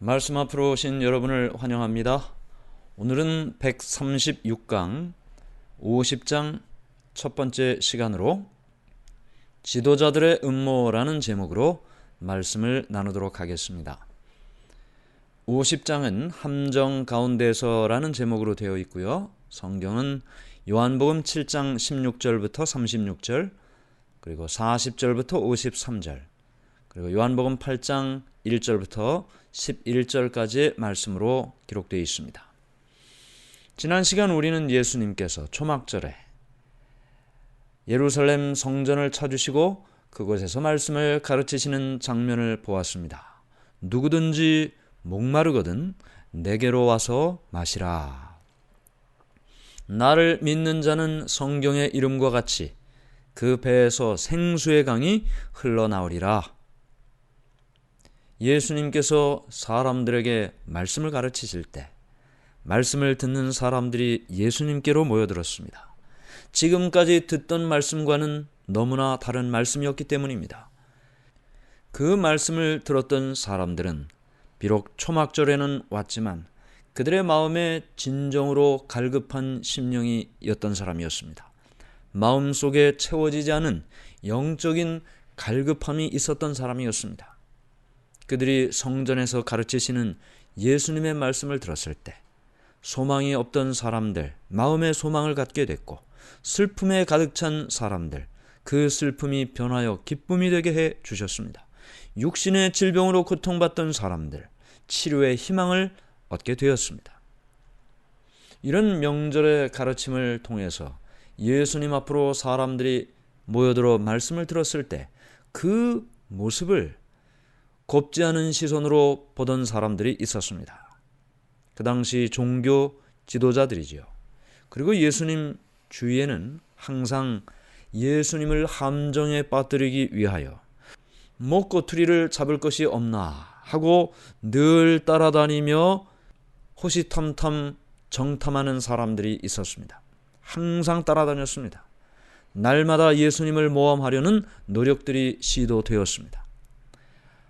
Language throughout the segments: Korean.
말씀 앞으로 오신 여러분을 환영합니다. 오늘은 136강 50장 첫 번째 시간으로 지도자들의 음모라는 제목으로 말씀을 나누도록 하겠습니다. 50장은 함정 가운데서라는 제목으로 되어 있고요. 성경은 요한복음 7장 16절부터 36절, 그리고 40절부터 53절, 그리고 요한복음 8장 1절부터 11절까지의 말씀으로 기록되어 있습니다. 지난 시간 우리는 예수님께서 초막절에 예루살렘 성전을 찾으시고 그곳에서 말씀을 가르치시는 장면을 보았습니다. 누구든지 목마르거든 내게로 와서 마시라. 나를 믿는 자는 성경의 이름과 같이 그 배에서 생수의 강이 흘러나오리라. 예수님께서 사람들에게 말씀을 가르치실 때 말씀을 듣는 사람들이 예수님께로 모여들었습니다. 지금까지 듣던 말씀과는 너무나 다른 말씀이었기 때문입니다. 그 말씀을 들었던 사람들은 비록 초막절에는 왔지만 그들의 마음에 진정으로 갈급한 심령이었던 사람이었습니다. 마음속에 채워지지 않은 영적인 갈급함이 있었던 사람이었습니다. 그들이 성전에서 가르치시는 예수님의 말씀을 들었을 때 소망이 없던 사람들, 마음의 소망을 갖게 됐고, 슬픔에 가득 찬 사람들, 그 슬픔이 변하여 기쁨이 되게 해 주셨습니다. 육신의 질병으로 고통받던 사람들, 치료의 희망을 얻게 되었습니다. 이런 명절의 가르침을 통해서 예수님 앞으로 사람들이 모여들어 말씀을 들었을 때 그 모습을 곱지 않은 시선으로 보던 사람들이 있었습니다. 그 당시 종교 지도자들이지요. 그리고 예수님 주위에는 항상 예수님을 함정에 빠뜨리기 위하여 목꼬투리를 잡을 것이 없나 하고 늘 따라다니며 호시탐탐 정탐하는 사람들이 있었습니다. 항상 따라다녔습니다. 날마다 예수님을 모함하려는 노력들이 시도되었습니다.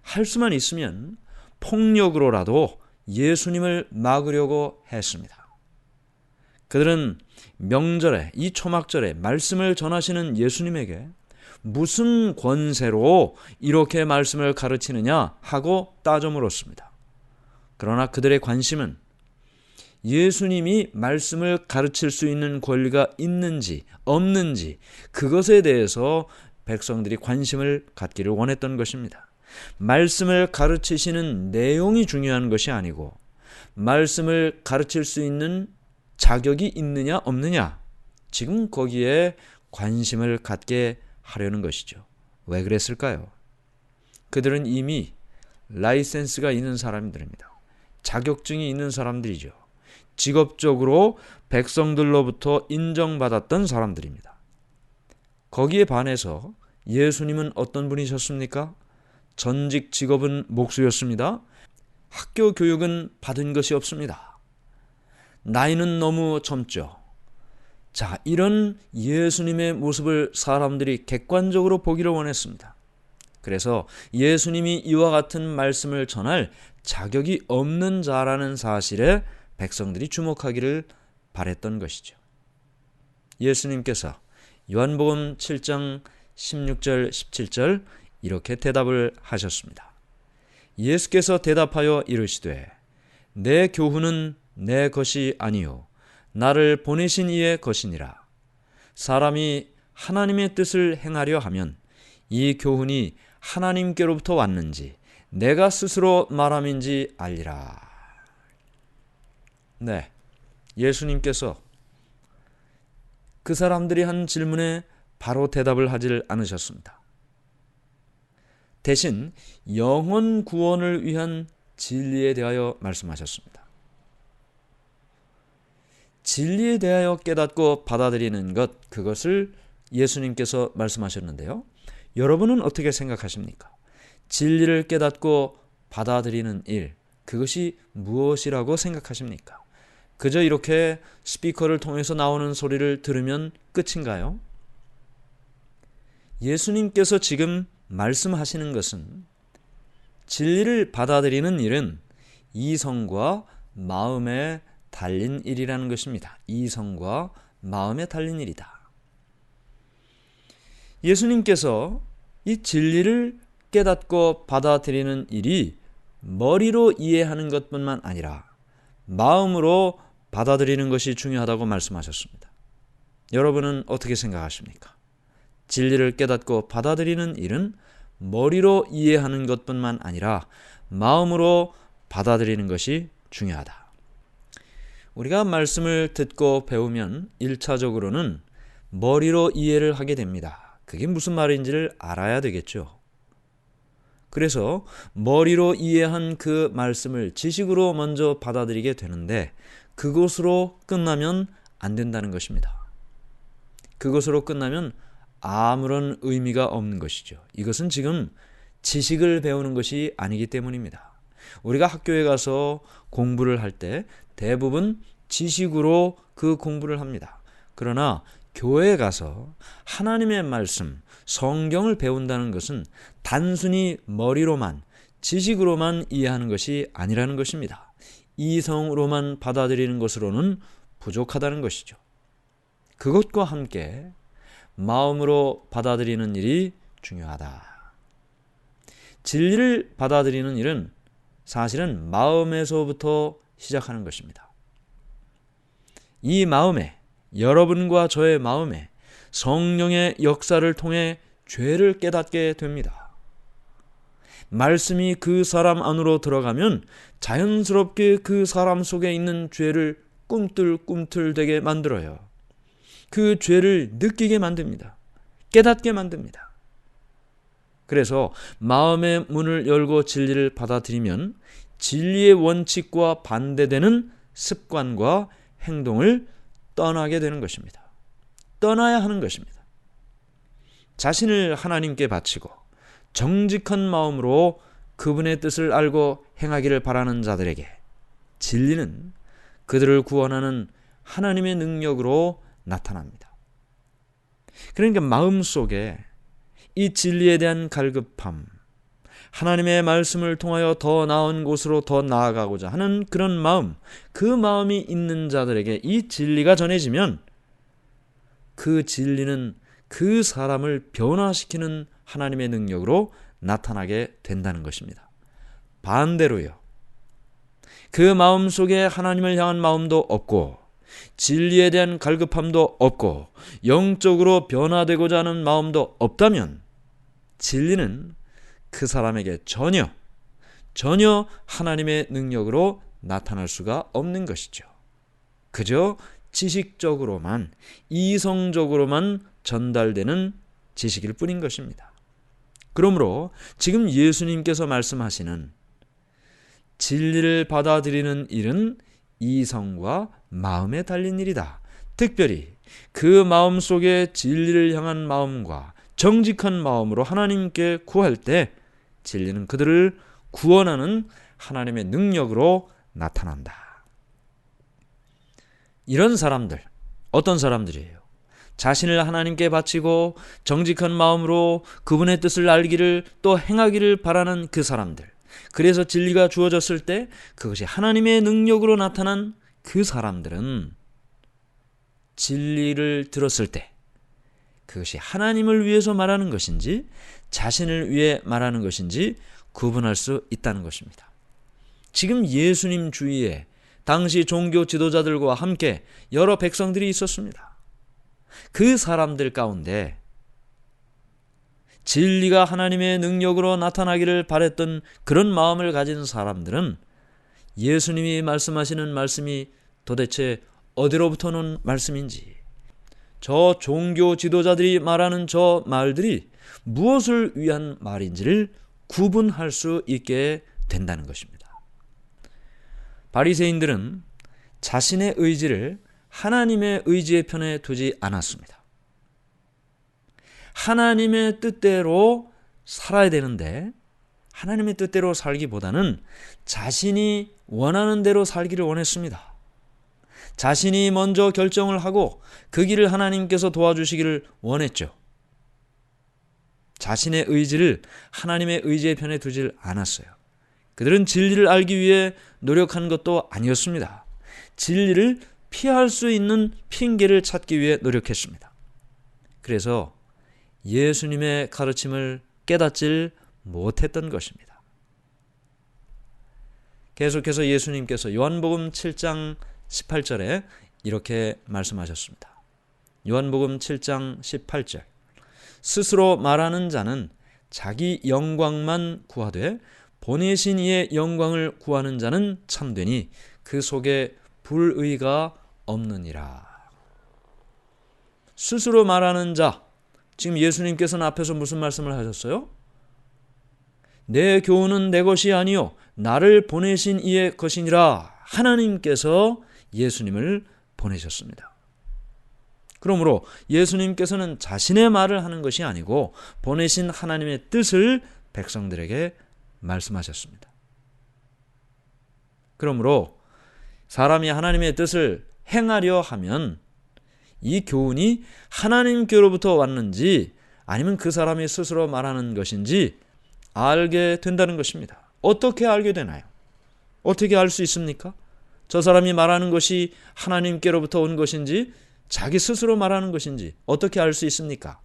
할 수만 있으면 폭력으로라도 예수님을 막으려고 했습니다. 그들은 명절에, 이 초막절에 말씀을 전하시는 예수님에게 무슨 권세로 이렇게 말씀을 가르치느냐 하고 따져 물었습니다. 그러나 그들의 관심은 예수님이 말씀을 가르칠 수 있는 권리가 있는지 없는지 그것에 대해서 백성들이 관심을 갖기를 원했던 것입니다. 말씀을 가르치시는 내용이 중요한 것이 아니고 말씀을 가르칠 수 있는 자격이 있느냐 없느냐, 지금 거기에 관심을 갖게 하려는 것이죠. 왜 그랬을까요? 그들은 이미 라이센스가 있는 사람들입니다. 자격증이 있는 사람들이죠. 직업적으로 백성들로부터 인정받았던 사람들입니다. 거기에 반해서 예수님은 어떤 분이셨습니까? 전직 직업은 목수였습니다. 학교 교육은 받은 것이 없습니다. 나이는 너무 젊죠. 자, 이런 예수님의 모습을 사람들이 객관적으로 보기를 원했습니다. 그래서 예수님이 이와 같은 말씀을 전할 자격이 없는 자라는 사실에 백성들이 주목하기를 바랬던 것이죠. 예수님께서 요한복음 7장 16절 17절 이렇게 대답을 하셨습니다. 예수께서 대답하여 이르시되 내 교훈은 내 것이 아니요 나를 보내신 이의 것이니라. 사람이 하나님의 뜻을 행하려 하면 이 교훈이 하나님께로부터 왔는지 내가 스스로 말함인지 알리라. 네, 예수님께서 그 사람들이 한 질문에 바로 대답을 하질 않으셨습니다. 대신 영혼 구원을 위한 진리에 대하여 말씀하셨습니다. 진리에 대하여 깨닫고 받아들이는 것, 그것을 예수님께서 말씀하셨는데요. 여러분은 어떻게 생각하십니까? 진리를 깨닫고 받아들이는 일, 그것이 무엇이라고 생각하십니까? 그저 이렇게 스피커를 통해서 나오는 소리를 들으면 끝인가요? 예수님께서 지금 말씀하시는 것은 진리를 받아들이는 일은 이성과 마음에 달린 일이라는 것입니다. 이성과 마음에 달린 일이다. 예수님께서 이 진리를 깨닫고 받아들이는 일이 머리로 이해하는 것뿐만 아니라 마음으로 받아들이는 것이 중요하다고 말씀하셨습니다. 여러분은 어떻게 생각하십니까? 진리를 깨닫고 받아들이는 일은 머리로 이해하는 것뿐만 아니라 마음으로 받아들이는 것이 중요하다. 우리가 말씀을 듣고 배우면 1차적으로는 머리로 이해를 하게 됩니다. 그게 무슨 말인지를 알아야 되겠죠. 그래서 머리로 이해한 그 말씀을 지식으로 먼저 받아들이게 되는데 그것으로 끝나면 안 된다는 것입니다. 그것으로 끝나면 아무런 의미가 없는 것이죠. 이것은 지금 지식을 배우는 것이 아니기 때문입니다. 우리가 학교에 가서 공부를 할 때 대부분 지식으로 그 공부를 합니다. 그러나 교회에 가서 하나님의 말씀, 성경을 배운다는 것은 단순히 머리로만, 지식으로만 이해하는 것이 아니라는 것입니다. 이성으로만 받아들이는 것으로는 부족하다는 것이죠. 그것과 함께 마음으로 받아들이는 일이 중요하다. 진리를 받아들이는 일은 사실은 마음에서부터 시작하는 것입니다. 이 마음에, 여러분과 저의 마음에 성령의 역사를 통해 죄를 깨닫게 됩니다. 말씀이 그 사람 안으로 들어가면 자연스럽게 그 사람 속에 있는 죄를 꿈틀꿈틀대게 만들어요. 그 죄를 느끼게 만듭니다. 깨닫게 만듭니다. 그래서 마음의 문을 열고 진리를 받아들이면 진리의 원칙과 반대되는 습관과 행동을 떠나게 되는 것입니다. 떠나야 하는 것입니다. 자신을 하나님께 바치고 정직한 마음으로 그분의 뜻을 알고 행하기를 바라는 자들에게 진리는 그들을 구원하는 하나님의 능력으로 나타납니다. 그러니까 마음속에 이 진리에 대한 갈급함, 하나님의 말씀을 통하여 더 나은 곳으로 더 나아가고자 하는 그런 마음, 그 마음이 있는 자들에게 이 진리가 전해지면 그 진리는 그 사람을 변화시키는 하나님의 능력으로 나타나게 된다는 것입니다. 반대로요. 그 마음 속에 하나님을 향한 마음도 없고 진리에 대한 갈급함도 없고 영적으로 변화되고자 하는 마음도 없다면 진리는 그 사람에게 전혀 하나님의 능력으로 나타날 수가 없는 것이죠. 그저 지식적으로만, 이성적으로만 전달되는 지식일 뿐인 것입니다. 그러므로 지금 예수님께서 말씀하시는 진리를 받아들이는 일은 이성과 마음에 달린 일이다. 특별히 그 마음 속에 진리를 향한 마음과 정직한 마음으로 하나님께 구할 때 진리는 그들을 구원하는 하나님의 능력으로 나타난다. 이런 사람들, 어떤 사람들이에요? 자신을 하나님께 바치고 정직한 마음으로 그분의 뜻을 알기를 또 행하기를 바라는 그 사람들. 그래서 진리가 주어졌을 때 그것이 하나님의 능력으로 나타난 그 사람들은 진리를 들었을 때 그것이 하나님을 위해서 말하는 것인지 자신을 위해 말하는 것인지 구분할 수 있다는 것입니다. 지금 예수님 주위에 당시 종교 지도자들과 함께 여러 백성들이 있었습니다. 그 사람들 가운데 진리가 하나님의 능력으로 나타나기를 바랬던 그런 마음을 가진 사람들은 예수님이 말씀하시는 말씀이 도대체 어디로부터 온 말씀인지, 저 종교 지도자들이 말하는 저 말들이 무엇을 위한 말인지를 구분할 수 있게 된다는 것입니다. 바리새인들은 자신의 의지를 하나님의 의지의 편에 두지 않았습니다. 하나님의 뜻대로 살아야 되는데 하나님의 뜻대로 살기보다는 자신이 원하는 대로 살기를 원했습니다. 자신이 먼저 결정을 하고 그 길을 하나님께서 도와주시기를 원했죠. 자신의 의지를 하나님의 의지의 편에 두질 않았어요. 그들은 진리를 알기 위해 노력한 것도 아니었습니다. 진리를 피할 수 있는 핑계를 찾기 위해 노력했습니다. 그래서 예수님의 가르침을 깨닫질 못했던 것입니다. 계속해서 예수님께서 요한복음 7장 18절에 이렇게 말씀하셨습니다. 요한복음 7장 18절. 스스로 말하는 자는 자기 영광만 구하되 보내신 이의 영광을 구하는 자는 참되니 그 속에 불의가 없느니라. 스스로 말하는 자, 지금 예수님께서는 앞에서 무슨 말씀을 하셨어요? 내 교훈은 내 것이 아니요 나를 보내신 이의 것이니라. 하나님께서 예수님을 보내셨습니다. 그러므로 예수님께서는 자신의 말을 하는 것이 아니고 보내신 하나님의 뜻을 백성들에게 말씀하셨습니다. 그러므로 사람이 하나님의 뜻을 행하려 하면 이 교훈이 하나님께로부터 왔는지 아니면 그 사람이 스스로 말하는 것인지 알게 된다는 것입니다. 어떻게 알게 되나요? 어떻게 알 수 있습니까? 저 사람이 말하는 것이 하나님께로부터 온 것인지 자기 스스로 말하는 것인지 어떻게 알 수 있습니까?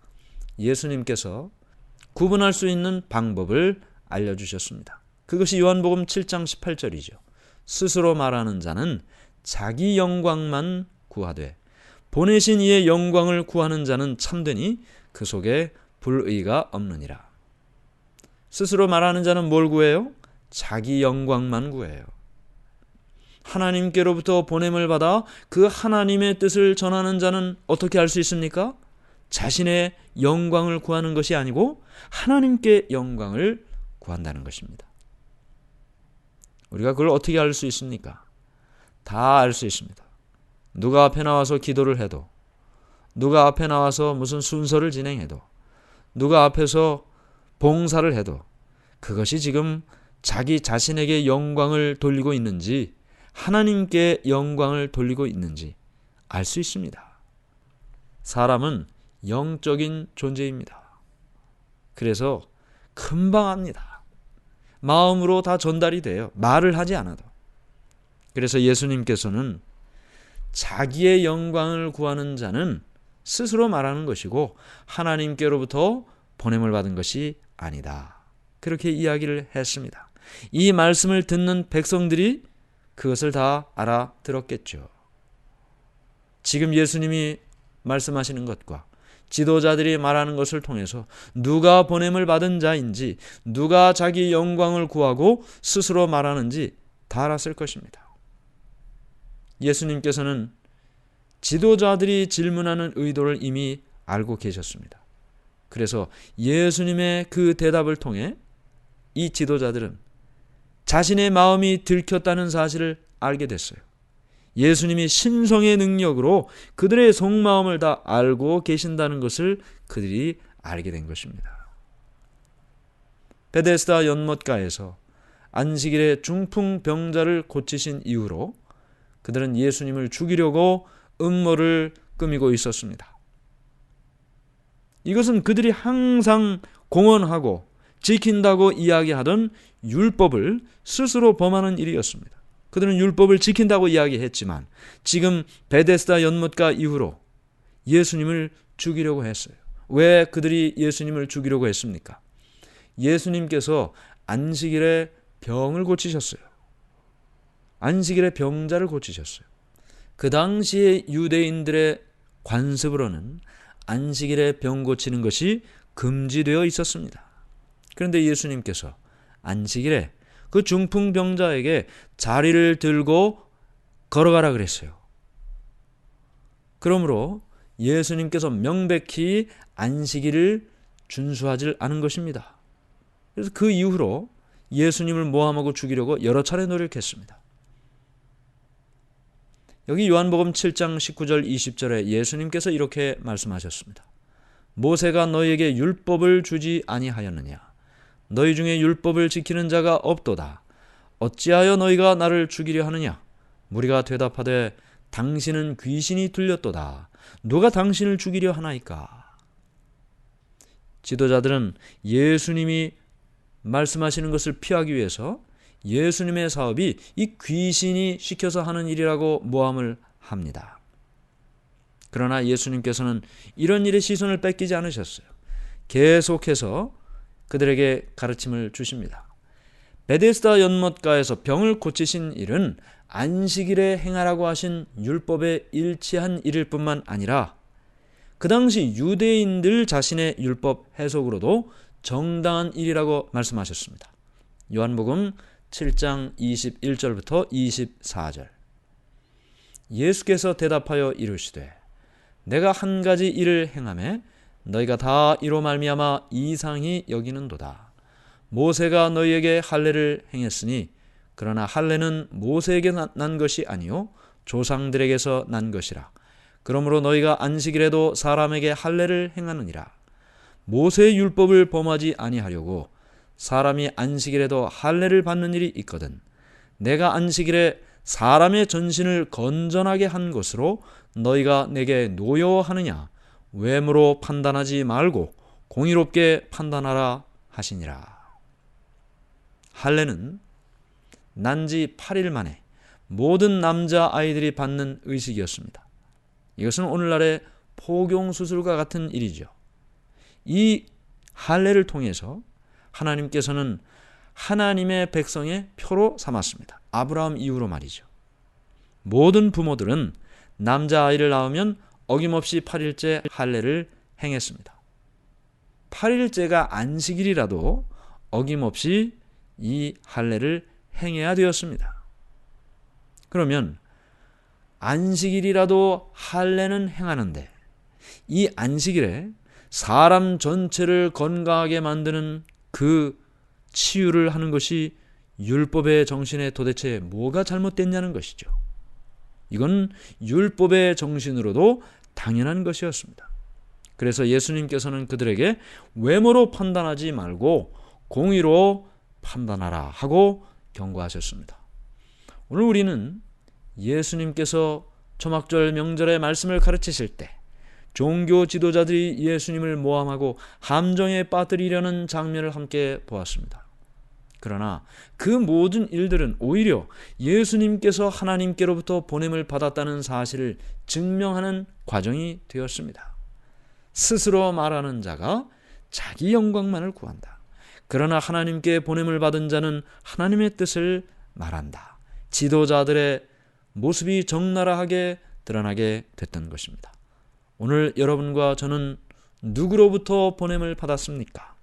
예수님께서 구분할 수 있는 방법을 알려주셨습니다. 그것이 요한복음 7장 18절이죠. 스스로 말하는 자는 자기 영광만 구하되 보내신 이의 영광을 구하는 자는 참되니 그 속에 불의가 없느니라. 스스로 말하는 자는 뭘 구해요? 자기 영광만 구해요. 하나님께로부터 보냄을 받아 그 하나님의 뜻을 전하는 자는 어떻게 알 수 있습니까? 자신의 영광을 구하는 것이 아니고 하나님께 영광을 구한다는 것입니다. 우리가 그걸 어떻게 알 수 있습니까? 다 알 수 있습니다. 누가 앞에 나와서 기도를 해도, 누가 앞에 나와서 무슨 순서를 진행해도, 누가 앞에서 봉사를 해도 그것이 지금 자기 자신에게 영광을 돌리고 있는지 하나님께 영광을 돌리고 있는지 알 수 있습니다. 사람은 영적인 존재입니다. 그래서 금방 압니다. 마음으로 다 전달이 돼요. 말을 하지 않아도. 그래서 예수님께서는 자기의 영광을 구하는 자는 스스로 말하는 것이고 하나님께로부터 보냄을 받은 것이 아니다. 그렇게 이야기를 했습니다. 이 말씀을 듣는 백성들이 그것을 다 알아들었겠죠. 지금 예수님이 말씀하시는 것과 지도자들이 말하는 것을 통해서 누가 보냄을 받은 자인지, 누가 자기 영광을 구하고 스스로 말하는지 다 알았을 것입니다. 예수님께서는 지도자들이 질문하는 의도를 이미 알고 계셨습니다. 그래서 예수님의 그 대답을 통해 이 지도자들은 자신의 마음이 들켰다는 사실을 알게 됐어요. 예수님이 신성의 능력으로 그들의 속마음을 다 알고 계신다는 것을 그들이 알게 된 것입니다. 베데스다 연못가에서 안식일에 중풍병자를 고치신 이후로 그들은 예수님을 죽이려고 음모를 꾸미고 있었습니다. 이것은 그들이 항상 공언하고 지킨다고 이야기하던 율법을 스스로 범하는 일이었습니다. 그들은 율법을 지킨다고 이야기했지만 지금 베데스다 연못가 이후로 예수님을 죽이려고 했어요. 왜 그들이 예수님을 죽이려고 했습니까? 예수님께서 안식일에 병을 고치셨어요. 안식일에 병자를 고치셨어요. 그 당시에 유대인들의 관습으로는 안식일에 병 고치는 것이 금지되어 있었습니다. 그런데 예수님께서 안식일에 그 중풍병자에게 자리를 들고 걸어가라 그랬어요. 그러므로 예수님께서 명백히 안식일을 준수하지 않은 것입니다. 그래서 그 이후로 예수님을 모함하고 죽이려고 여러 차례 노력했습니다. 여기 요한복음 7장 19절 20절에 예수님께서 이렇게 말씀하셨습니다. 모세가 너희에게 율법을 주지 아니하였느냐? 너희 중에 율법을 지키는 자가 없도다. 어찌하여 너희가 나를 죽이려 하느냐? 무리가 대답하되 당신은 귀신이 들렸도다. 누가 당신을 죽이려 하나이까? 지도자들은 예수님이 말씀하시는 것을 피하기 위해서 예수님의 사업이 이 귀신이 시켜서 하는 일이라고 모함을 합니다. 그러나 예수님께서는 이런 일에 시선을 뺏기지 않으셨어요. 계속해서 그들에게 가르침을 주십니다. 베데스다 연못가에서 병을 고치신 일은 안식일에 행하라고 하신 율법에 일치한 일일 뿐만 아니라 그 당시 유대인들 자신의 율법 해석으로도 정당한 일이라고 말씀하셨습니다. 요한복음 7장 21절부터 24절. 예수께서 대답하여 이르시되 내가 한 가지 일을 행하매 너희가 다 이로 말미암아 이상히 여기는도다. 모세가 너희에게 할례를 행했으니 그러나 할례는 모세에게 난 것이 아니요 조상들에게서 난 것이라. 그러므로 너희가 안식일에도 사람에게 할례를 행하느니라. 모세의 율법을 범하지 아니하려고 사람이 안식일에도 할례를 받는 일이 있거든. 내가 안식일에 사람의 전신을 건전하게 한 것으로 너희가 내게 노여워하느냐? 외모로 판단하지 말고 공의롭게 판단하라 하시니라. 할례는 난지 8일 만에 모든 남자 아이들이 받는 의식이었습니다. 이것은 오늘날의 포경수술과 같은 일이죠. 이 할례를 통해서 하나님께서는 하나님의 백성의 표로 삼았습니다. 아브라함 이후로 말이죠. 모든 부모들은 남자아이를 낳으면 어김없이 8일째 할례를 행했습니다. 8일째가 안식일이라도 어김없이 이 할례를 행해야 되었습니다. 그러면 안식일이라도 할례는 행하는데 이 안식일에 사람 전체를 건강하게 만드는 그 치유를 하는 것이 율법의 정신에 도대체 뭐가 잘못됐냐는 것이죠. 이건 율법의 정신으로도 당연한 것이었습니다. 그래서 예수님께서는 그들에게 외모로 판단하지 말고 공의로 판단하라 하고 경고하셨습니다. 오늘 우리는 예수님께서 초막절 명절의 말씀을 가르치실 때 종교 지도자들이 예수님을 모함하고 함정에 빠뜨리려는 장면을 함께 보았습니다. 그러나 그 모든 일들은 오히려 예수님께서 하나님께로부터 보냄을 받았다는 사실을 증명하는 과정이 되었습니다. 스스로 말하는 자가 자기 영광만을 구한다. 그러나 하나님께 보냄을 받은 자는 하나님의 뜻을 말한다. 지도자들의 모습이 적나라하게 드러나게 됐던 것입니다. 오늘 여러분과 저는 누구로부터 보냄을 받았습니까?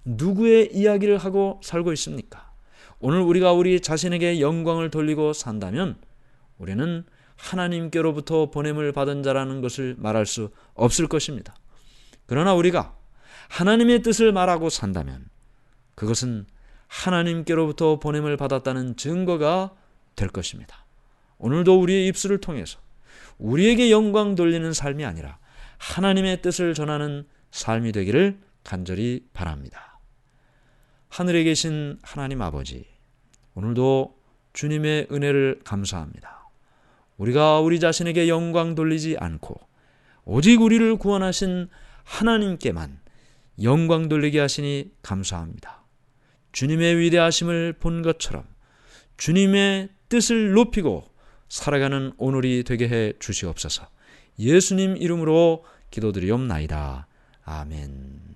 누구의 이야기를 하고 살고 있습니까? 오늘 우리가 우리 자신에게 영광을 돌리고 산다면 우리는 하나님께로부터 보냄을 받은 자라는 것을 말할 수 없을 것입니다. 그러나 우리가 하나님의 뜻을 말하고 산다면 그것은 하나님께로부터 보냄을 받았다는 증거가 될 것입니다. 오늘도 우리의 입술을 통해서 우리에게 영광 돌리는 삶이 아니라 하나님의 뜻을 전하는 삶이 되기를 간절히 바랍니다. 하늘에 계신 하나님 아버지, 오늘도 주님의 은혜를 감사합니다. 우리가 우리 자신에게 영광 돌리지 않고 오직 우리를 구원하신 하나님께만 영광 돌리게 하시니 감사합니다. 주님의 위대하심을 본 것처럼 주님의 뜻을 높이고 살아가는 오늘이 되게 해 주시옵소서. 예수님 이름으로 기도드리옵나이다. 아멘.